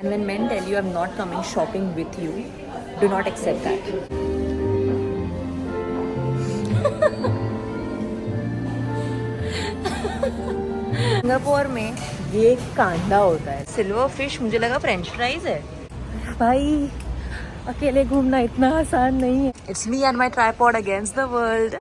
And when men tell you I'm not coming shopping with you, do not accept that. Singapore में ये कांडा होता है। Silver fish मुझे लगा फ्रेंच फ्राइज है। भाई अकेले घूमना इतना आसान नहीं है। It's me and my tripod against the world.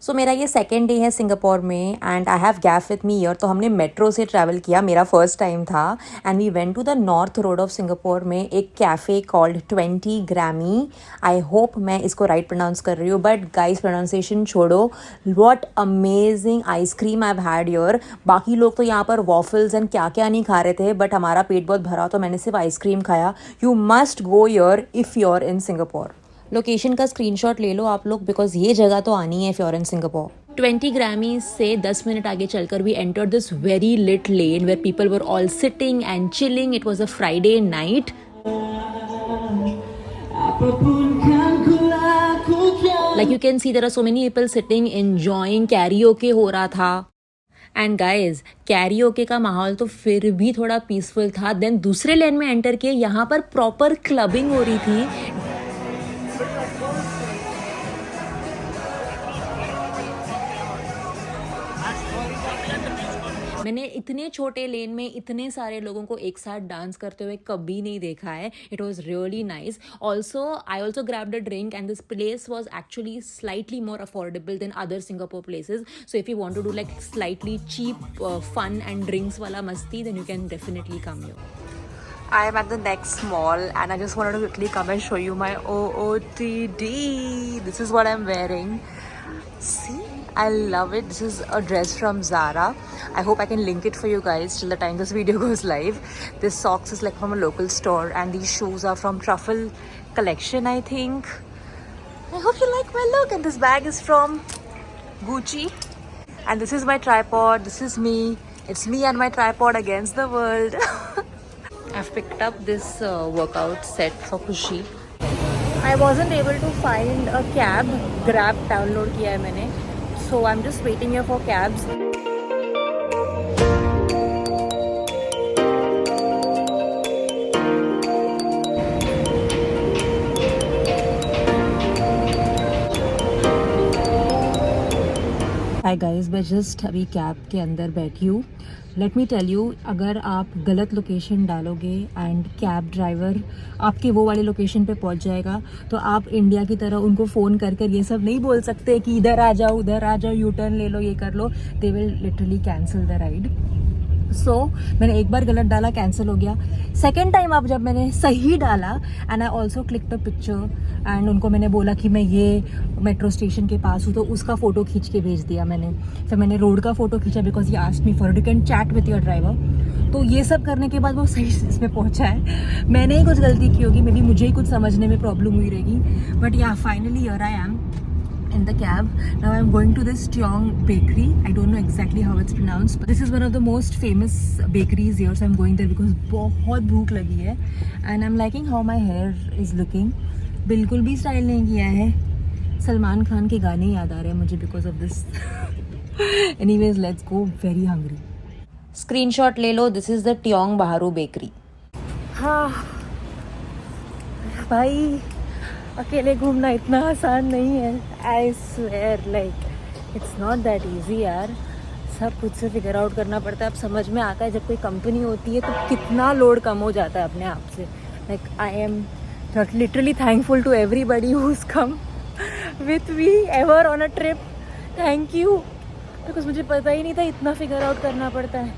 So मेरा ये सेकेंड डे है सिंगापुर में and I have Gaf with me here. तो हमने मेट्रो से ट्रैवल किया, मेरा फर्स्ट टाइम था। And we went to the north road of Singapore में एक कैफ़े कॉल्ड 20 ग्रामी। आई होप मैं इसको राइट प्रोनाउंस कर रही हूँ, बट गाइस प्रोनाउंसिएशन छोड़ो, what amazing ice cream I have had year. बाकी लोग तो यहाँ पर वॉफल्स एंड क्या क्या नहीं खा रहे थे, बट हमारा पेट बहुत भरा तो मैंने सिर्फ आइसक्रीम खाया। You must go here if you are in Singapore. Location का स्क्रीनशॉट ले लो आप लोग, बिकॉज ये जगह तो आनी है if you are in Singapore. 20 ग्रामी से 10 मिनट आगे चलकर we enter this very lit lane where people were all sitting and chilling. It was a Friday night. Like you can see there are so many people sitting enjoying. Karaoke हो रहा था। And guys karaoke का माहौल तो फिर भी थोड़ा peaceful था। देन दूसरे लेन में एंटर किए, यहाँ पर प्रॉपर क्लबिंग हो रही थी। मैंने इतने छोटे लेन में इतने सारे लोगों को एक साथ डांस करते हुए कभी नहीं देखा है। It was really nice. Also I also grabbed a drink and this place was actually slightly more affordable than other Singapore places. So if you want to do like slightly cheap fun and drinks वाला मस्ती, then you can definitely come here. I am at the next mall and I just wanted to quickly come and show you my OOTD. This is what I'm wearing. See, I love it. This is a dress from Zara. I hope I can link it for you guys till the time this video goes live. This socks is like from a local store and these shoes are from Truffle Collection, I think. I hope you like my look. And this bag is from Gucci. And this is my tripod. This is me. It's me and my tripod against the world. I've picked up this workout set for Khushi. I wasn't able to find a cab. Grab download किया है मैंने. So I'm just waiting here for cabs. Hi guys, मैं just अभी cab के अंदर बैठी हूँ. Let me tell you, अगर आप गलत लोकेशन डालोगे एंड कैब ड्राइवर आपके वो वाले लोकेशन पे पहुंच जाएगा, तो आप इंडिया की तरह उनको फ़ोन कर कर ये सब नहीं बोल सकते कि इधर आ जाओ, उधर आ जाओ, यू टर्न ले लो, ये कर लो. They will literally cancel the ride. So मैंने एक बार गलत डाला, कैंसिल हो गया. सेकेंड टाइम अब जब मैंने सही डाला and I also click the picture and उनको मैंने बोला कि मैं ये मेट्रो स्टेशन के पास हूँ, तो उसका फ़ोटो खींच के भेज दिया मैंने. फिर मैंने रोड का फ़ोटो खींचा बिकॉज ये asked me for, you can chat with your driver. तो ये सब करने के बाद वो सही इसमें पहुँचा है. मैंने ही कुछ गलती की होगी, मे बी मुझे ही कुछ समझने में प्रॉब्लम हुई रहेगी. बट या finally here I am in the cab. Now I'm going to this Tiong bakery. I don't know exactly how it's pronounced, but this is one of the most famous bakeries here, so I'm going there because बहुत भूख लगी है. And I'm liking how my hair is looking. बिल्कुल भी style नहीं किया है. सलमान खान के गाने याद आ रहे हैं मुझे because of this. Anyways, let's go. Very hungry. Screenshot ले लो. This is the Tiong Baharu bakery. हाँ भाई अकेले घूमना इतना आसान नहीं है. I swear like it's not that easy यार. सब खुद से फिगर आउट करना पड़ता है. अब समझ में आता है जब कोई कंपनी होती है तो कितना लोड कम हो जाता है अपने आप से. Like I am literally thankful to everybody who's come with me ever on a trip. Thank you, because मुझे पता ही नहीं था इतना फिगर आउट करना पड़ता है.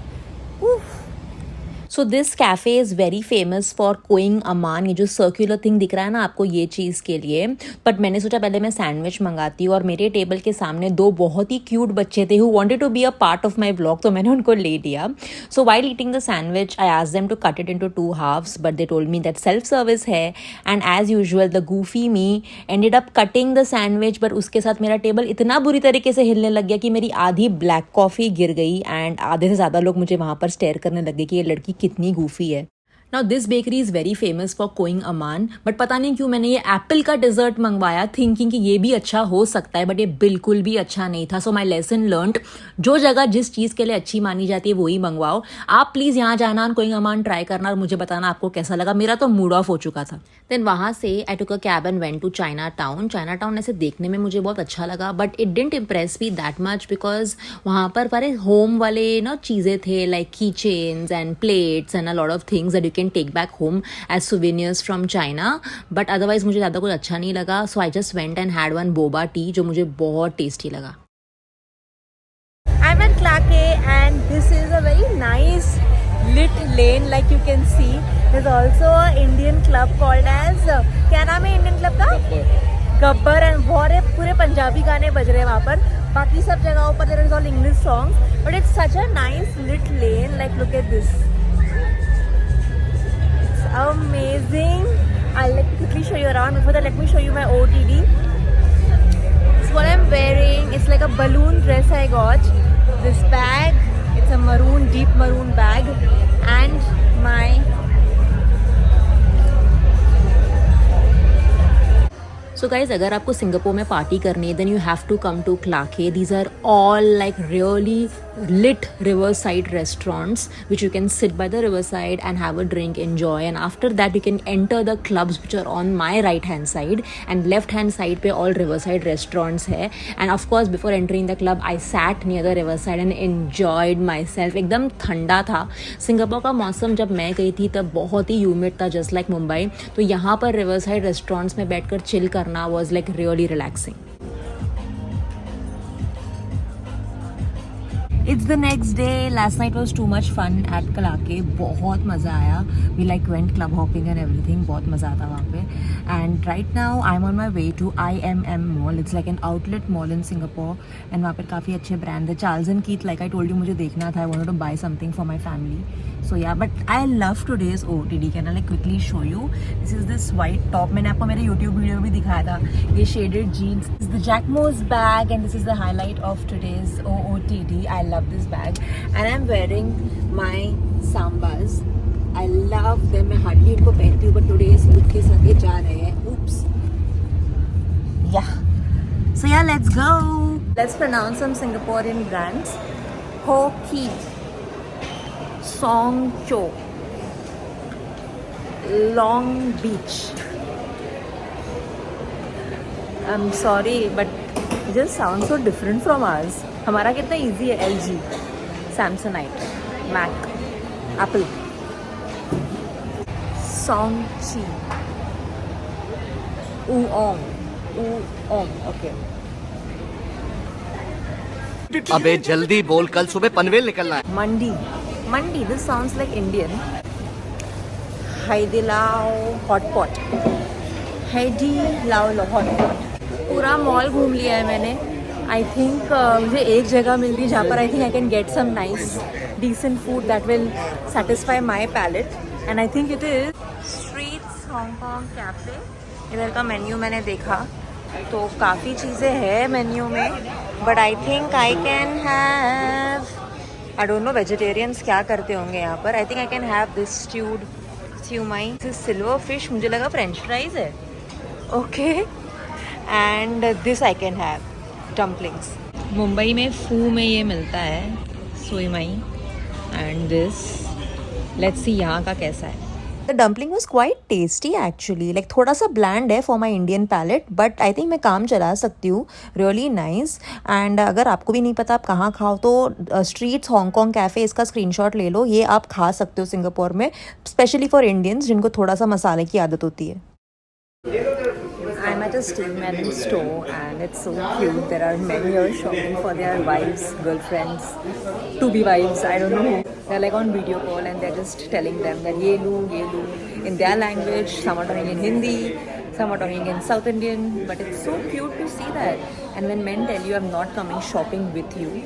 So this cafe is very famous for kouign amann. ये जो सर्कुलर थिंग दिख रहा है ना आपको, ये चीज़ के लिए. बट मैंने सोचा पहले मैं सैंडविच मंगाती हूँ. और मेरे टेबल के सामने दो बहुत ही क्यूट बच्चे थे who wanted to be a part of my vlog, तो मैंने उनको ले लिया. So while eating the sandwich I asked them to cut it into 2 halves, but they told me that self service है. And as usual the goofy me ended up cutting the sandwich, but उसके साथ मेरा table इतना बुरी तरीके से हिलने लग गया कि मेरी आधी ब्लैक कॉफ़ी गिर गई. एंड आधे से ज़्यादा लोग मुझे वहाँ पर स्टेयर करने लगे कि ये लड़की कितनी गूफी है. Now this bakery is very famous for kouign amann, but पता नहीं क्यों मैंने ये एप्पल का डिज़र्ट मंगवाया थिंकिंग कि ये भी अच्छा हो सकता है, बट ये बिल्कुल भी अच्छा नहीं था. सो माई लेसन लर्नड, जो जगह जिस चीज़ के लिए अच्छी मानी जाती है वही मंगवाओ. आप प्लीज़ यहाँ जाना, कोइंग अमान ट्राई करना और मुझे बताना आपको कैसा लगा. मेरा तो मूड ऑफ हो चुका था. देन वहाँ से I took a cab and went to Chinatown. Chinatown ऐसे देखने में मुझे बहुत अच्छा लगा, but it didn't impress me that much because वहाँ पर सारे होम वाले ना चीज़ें थे, like keychains and plates and a lot of things that you can take back home as souvenirs from China. But otherwise मुझे ज़्यादा कुछ अच्छा नहीं लगा. So I just went and had one boba tea जो मुझे बहुत tasty लगा. I'm at Klake and this is a very nice lit lane like you can see. There's also an Indian club called as क्या नाम है Indian club का? Gabbar. And बहुत पूरे पंजाबी गाने बज रहे हैं वहाँ पर. बाकी सब जगहों पर there is all English songs, but it's such a nice lit lane. Like look at this. It's amazing. I'll like quickly show you around. Before that, let me show you my OTD. It's what I'm wearing. It's like a balloon dress I got. This bag, it's a maroon, deep maroon bag, and my so guys अगर आपको Singapore में party करनी है then you have to come to Clarke Quay. These are all like really lit riverside restaurants which you can sit by the riverside and have a drink, enjoy, and after that you can enter the clubs which are on my right hand side, and left hand side पे all riverside restaurants है. and of course before entering the club I sat near the riverside and enjoyed myself. एकदम ठंडा था. Singapore का मौसम जब मैं गई थी तब बहुत ही ह्यूमिड था जस्ट लाइक मुंबई. तो यहाँ पर riverside restaurants में बैठकर चिल करना was like really relaxing. It's the next day. Last night was too much fun at Kalake. बहुत मज़ा आया. We like went club hopping and everything. बहुत मज़ा आता वहाँ पे. And right now I'm on my way to IMM Mall. It's like an outlet mall in Singapore. And वहाँ पर काफ़ी अच्छे brand है. Charles and Keith, like I told you, मुझे देखना था. I wanted to buy something for my family. So yeah, but I love today's OOTD. Can I like quickly show you? This is this white top. मैंने आपको मेरे YouTube video में भी दिखाया था. ये shaded jeans. This is the Jacquemus bag, and this is the highlight of today's OOTD. I love this bag, and I'm wearing my Sambas. I love them. मैं hardly इनको पहनती हूँ, but today इस look के साथ ये जा रहे हैं. Oops. Yeah. So yeah, let's go. Let's pronounce some Singaporean brands. Ho Chi, Song Cho, Long Beach. I'm sorry, but it just sounds so different from ours. हमारा कितना easy है. LG, Samsonite, Mac, Apple, Song Chi, Oong, okay. अबे जल्दी बोल, कल सुबह पनवेल निकलना है. Mandi, this sounds like Indian. Haidilao hot pot. Haidilao hot pot. पूरा मॉल घूम लिया है मैंने. I think मुझे एक जगह मिल रही जहाँ पर I think I can get some nice decent food that will satisfy my palate, and I think it is Streets Hong Kong Cafe. इधर का मेन्यू मैंने देखा तो काफ़ी चीज़ें हैं मेन्यू में, but I think I can have, I don't know vegetarians क्या करते होंगे यहाँ पर. I think I can have this stewed siu mai. This silver fish, मुझे लगा फ्रेंच फ्राइज है. Okay, and this I can have dumplings. Mumbai में फू में ये मिलता है siu mai, and this let's see यहाँ का कैसा है. The dumpling was quite tasty actually. Like थोड़ा सा bland है for my Indian palate, but I think मैं काम चला सकती हूँ. Really nice. And अगर आपको भी नहीं पता आप कहाँ खाओ तो Streets Hong Kong Cafe इसका स्क्रीनशॉट ले लो. ये आप खा सकते हो सिंगापुर में, स्पेशली फॉर इंडियंस जिनको थोड़ा सा मसाले की आदत होती है. I'm at a Steve Madden store and it's so cute. There are men here shopping for their wives, girlfriends, to-be wives, I don't know. They're like on video call and they're just telling them that ye lo in their language. Some are talking in Hindi, some are talking in South Indian, but it's so cute to see that. And when men tell you I'm not coming shopping with you,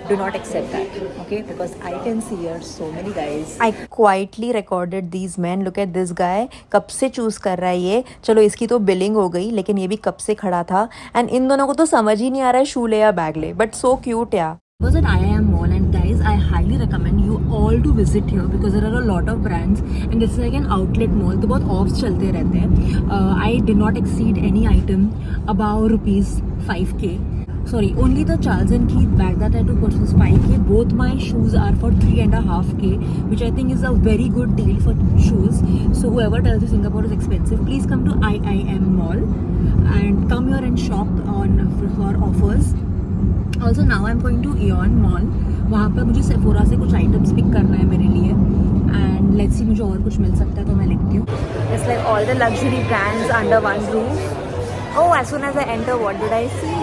do not accept that, okay? Because I can see here so many guys. I quietly recorded these men. Look at this guy. कब से choose कर रहा है ये. चलो इसकी तो billing हो गई, लेकिन ये भी कब से खड़ा था. एंड इन दोनों को तो समझ ही नहीं आ रहा है शू ले या बैग ले. बट सो क्यूट या. Was at IIM Mall and guys guys, I highly recommend you all to visit here because there are a lot of brands and this is like an outlet mall. तो बहुत offs चलते रहते हैं. I did not exceed any item above rupees 5k. Sorry, only the Charles and Keith bag that I took was 5k. Both my shoes are for 3.5k, which I think is a very good deal for shoes. So whoever tells you Singapore is expensive, please come to IIM Mall and come here and shop for offers. Also now I'm going to Aeon Mall. वहाँ पर मुझे Sephora से कुछ items pick करना है मेरे लिए and let's see मुझे और कुछ मिल सकता है तो मैं लिखती हूँ. It's like all the luxury brands under one roof. Oh, as soon as I enter what did I see.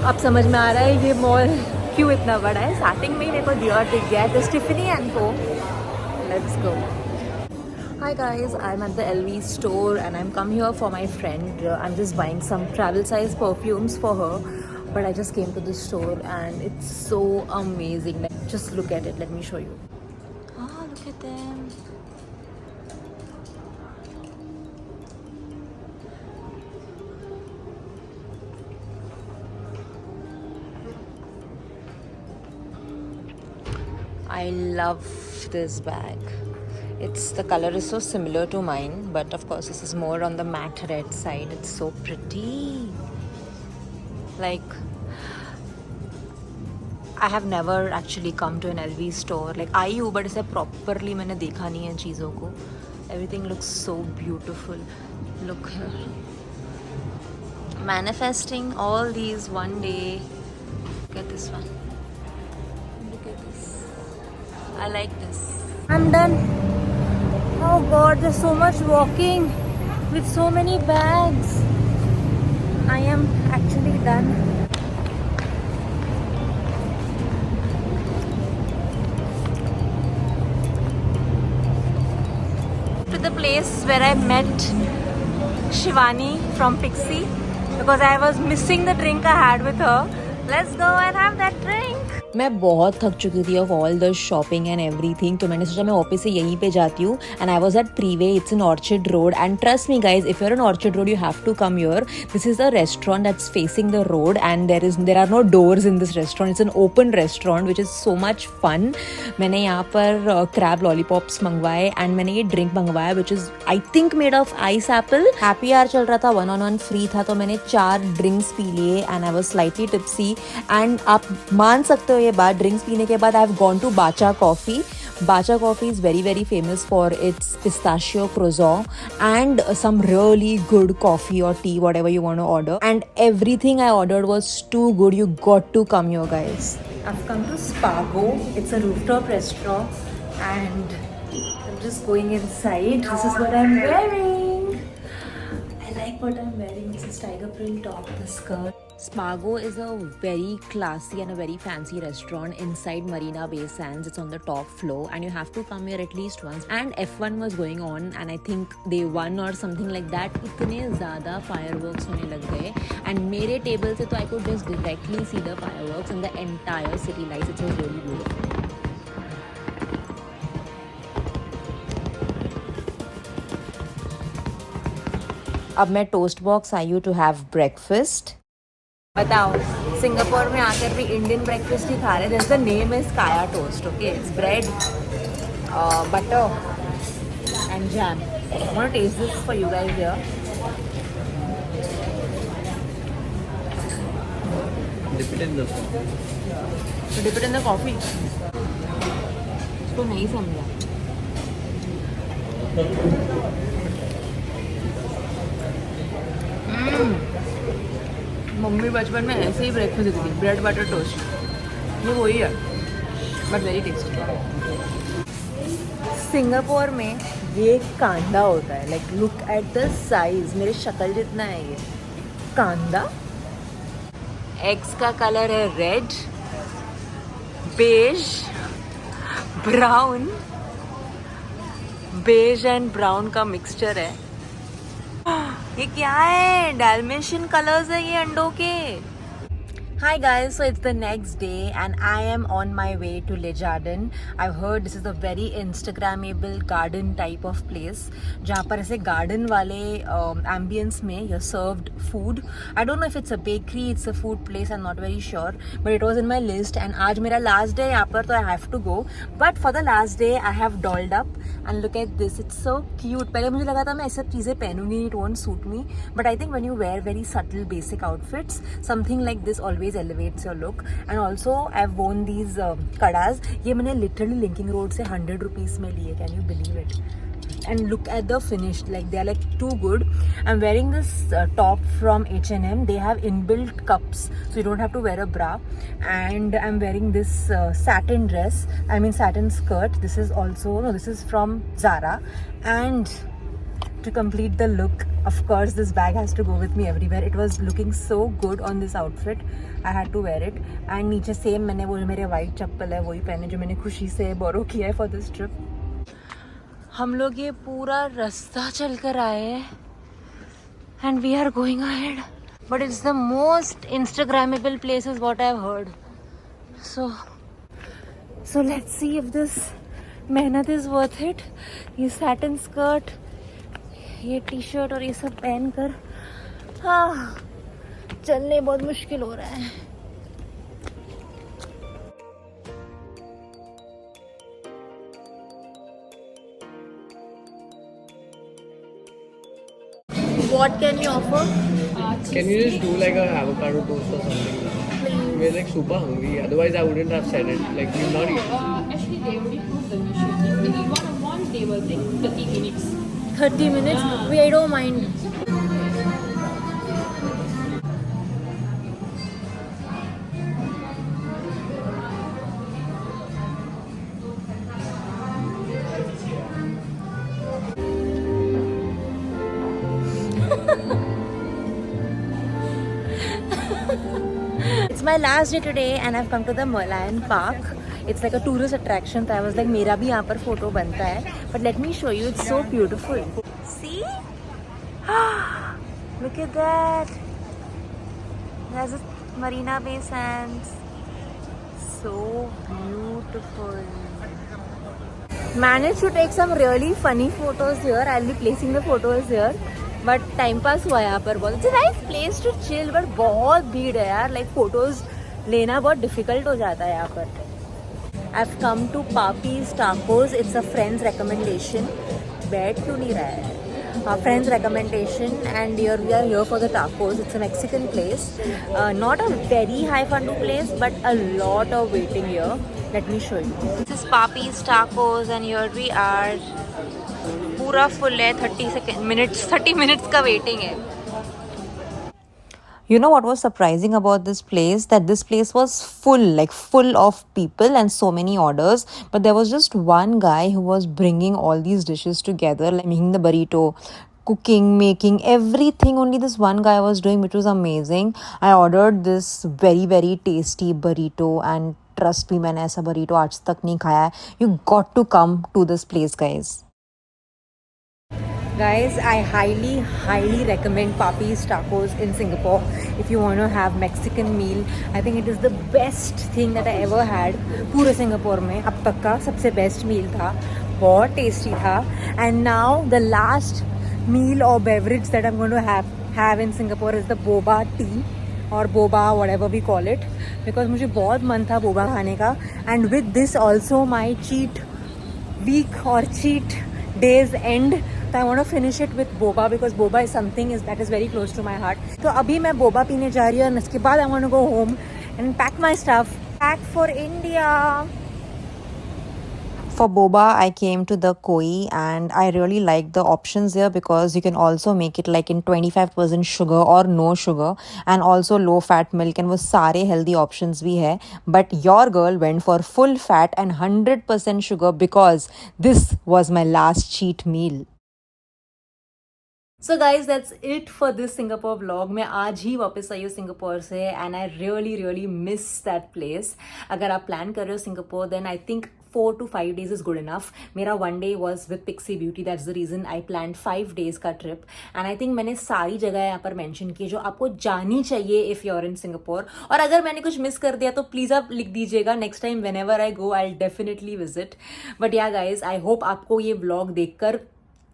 अब समझ में आ रहा है ये मॉल क्यों इतना बड़ा है. स्टार्टिंग में ही मेरे को डियर दिख गया है, टिफनी एंड को. Let's go. Hi guys, I'm at the LV store and I'm come here for my friend. I'm just buying some travel size perfumes for her. But I just came to this store and it's so amazing. Like, just look at it. Let me show you. Ah, look at them. I love this bag. The color is so similar to mine, but of course this is more on the matte red side. It's so pretty. Like, I have never actually come to an LV store. Like, आई हूँ but इसे properly मैंने देखा नहीं है चीज़ों को. Everything looks so beautiful. Look here. Manifesting all these one day. Look at this one. Look at this. I like this. I'm done. Oh God, there's so much walking with so many bags. I am actually done. To the place where I met Shivani from Pixie because I was missing the drink I had with her. Let's go and have that drink. मैं बहुत थक चुकी थी of all the shopping and everything, तो मैंने सोचा मैं वापस से यहीं पे जाती हूँ. And I was at Prive. It's in Orchard road and trust me guys, if you are in Orchard road you have to come here. This is the restaurant that's facing the road and there are no doors in this restaurant. It's an open restaurant which is so much fun. मैंने यहाँ पर crab lollipops मंगवाए and मैंने ये drink मंगवाया which is I think made of ice apple. Happy hour चल रहा था, 1-on-1 फ्री था, तो मैंने 4 ड्रिंक्स पी लिए and I was slightly tipsy. And आप मान सकते हो ये बात, ड्रिंक्स पीने के बाद आई हैव गॉन टू बाचा coffee. Bacha coffee is very very famous for its pistachio croissant and some really good coffee or tea, whatever you want to order. And everything I ordered was too good. You got to come here, guys. I've come to Spago. It's a rooftop restaurant and I'm just going inside. This is what I'm wearing. I like what I'm wearing. This is tiger print top, the skirt. Spago is a very classy and a very fancy restaurant inside Marina Bay Sands. It's on the top floor and you have to come here at least once. And F1 was going on and I think they won or something like that. इतने ज़्यादा fireworks होने लग गए and मेरे table से तो I could just directly see the fireworks and the entire city lights. It was really beautiful. अब मैं टोस्ट बॉक्स आई हूँ टू हैव ब्रेकफास्ट. बताओ, सिंगापुर में आकर भी इंडियन ब्रेकफास्ट ही खा रहे हैं. The name is kaya toast. Okay, it's bread, butter and jam. I want to taste this for you guys here. Dip it in the coffee. इसको नहीं समझा. मम्मी बचपन में ऐसे ही ब्रेकफास्ट देती थी, ब्रेड बटर टोस्ट. ये वही है बट वेरी टेस्टी. सिंगापुर में ये कांदा होता है. Like look at the size, मेरे शक्ल जितना है ये कांदा. एग्स का कलर है red, beige, brown. Beige and brown का मिक्सचर है. ये क्या है? डाल्मेशियन कलर्स है ये अंडों के. Hi guys, so it's the next day and I am on my way to Le Jardin. I've heard this is a very Instagrammable garden type of place जहाँ पर ऐसे garden वाले ambience में you're served food. I don't know if it's a bakery, it's a food place, I'm not very sure, but it was in my list and आज मेरा last day यहाँ पर तो I have to go. But for the last day I have dolled up and look at this, it's so cute. पहले मुझे लगा था मैं ऐसी चीज़ें पहनूंगी, it won't suit me, but I think when you wear very subtle basic outfits, something like this always elevates your look. And also I've worn these kadas. ये मैंने literally Linking Road से 100 rupees में लिए. Can you believe it? And look at the finish, like they are like too good. I'm wearing this top from H&M. They have inbuilt cups, so you don't have to wear a bra. And I'm wearing this satin dress. I mean satin skirt. This is also this is from Zara. And to complete the look, of course this bag has to go with me everywhere. It was looking so good on this outfit, I had to wear it. And नीचे same मैंने वो जो मेरे white चप्पल है वही पहने जो मैंने खुशी से borrow किया है for this trip. हम लोग ये पूरा रास्ता चल कर आए हैं and we are going ahead, but it's the most Instagrammable place is what I've heard. So let's see if this मेहनत is worth it. ये satin skirt, ये टी शर्ट और ये सब पहन कर चलने बहुत मुश्किल हो रहा है. What can you offer? Can you just do like a avocado toast or something? We're like super hungry. Otherwise, I wouldn't have said it. Like we've not eaten. Actually, they already proved the mission. When you want one, they will take 30 minutes. 30 minutes? Wait, I don't mind. It's my last day today and I've come to the Merlion Park. It's like a tourist attraction, so I was like मेरा भी यहाँ पर photo बनता है. But let me show you, it's so beautiful. See? Look at that. There's a Marina Bay Sands. So beautiful. Managed to take some really funny photos here. I'll be placing the photos here. But time pass हुआ यहाँ पर बहुत. It's a nice place to chill, but बहुत भीड़ है यार. Like photos लेना बहुत difficult हो जाता है यहाँ पर. I've come to Papi's Tacos. It's a friend's recommendation. बैठ क्यों नहीं रहा है? Friend's recommendation, and here we are here for the tacos. It's a Mexican place. Not a very high fun place, but a lot of waiting here. Let me show you. This is Papi's Tacos, and here we are. पूरा full है. 30 minutes का waiting है. You know what was surprising about this place? That this place was full, like full of people and so many orders. But there was just one guy who was bringing all these dishes together, like making the burrito, cooking, making everything. Only this one guy was doing, which was amazing. I ordered this very, very tasty burrito and trust me, मैंने ऐसा burrito आज तक नहीं खाया है. You got to come to this place, guys. Guys, I highly recommend Papi's Tacos in Singapore. If you want to have Mexican meal, I think it is the best thing that I ever had. पूरे Singapore में अब तक का सबसे best meal था. बहुत tasty था. And now the last meal or beverage that I'm going to have in Singapore is the boba tea or boba, whatever we call it. Because मुझे बहुत मन था boba खाने का. And with this also my cheat week or cheat days end. So I want to finish it with boba because boba is something that is very close to my heart. So अभी मैं boba पीने जा रही हूँ and उसके बाद I want to go home and pack my stuff. Pack for India. For boba, I came to the Koi and I really like the options here because you can also make it like in 25% sugar or no sugar and also low fat milk and वो सारे healthy options भी है. But your girl went for full fat and 100% sugar because this was my last cheat meal. So guys that's it for this Singapore vlog. मैं आज ही वापस आई हूँ सिंगापुर से and I really miss that place. अगर आप plan कर रहे हो Singapore then I think 4 to 5 days is good enough. मेरा 1 day was with Pixie Beauty. That's the reason I planned 5 days का trip. And I think मैंने सारी जगह यहाँ पर mention की जो आपको जानी चाहिए if you're in Singapore. और अगर मैंने कुछ मिस कर दिया तो प्लीज़ आप लिख दीजिएगा. Next time whenever I go I'll definitely visit. But yeah guys, I hope आपको ये vlog देखकर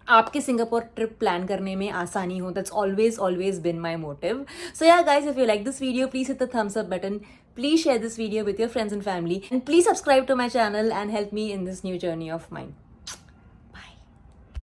आपके सिंगापुर ट्रिप प्लान करने में आसानी हो. That's always been my motive. So yeah guys, if you like this video please hit the thumbs up button. Please share this video with your friends and family, and please subscribe to my channel and help me in this new journey of mine.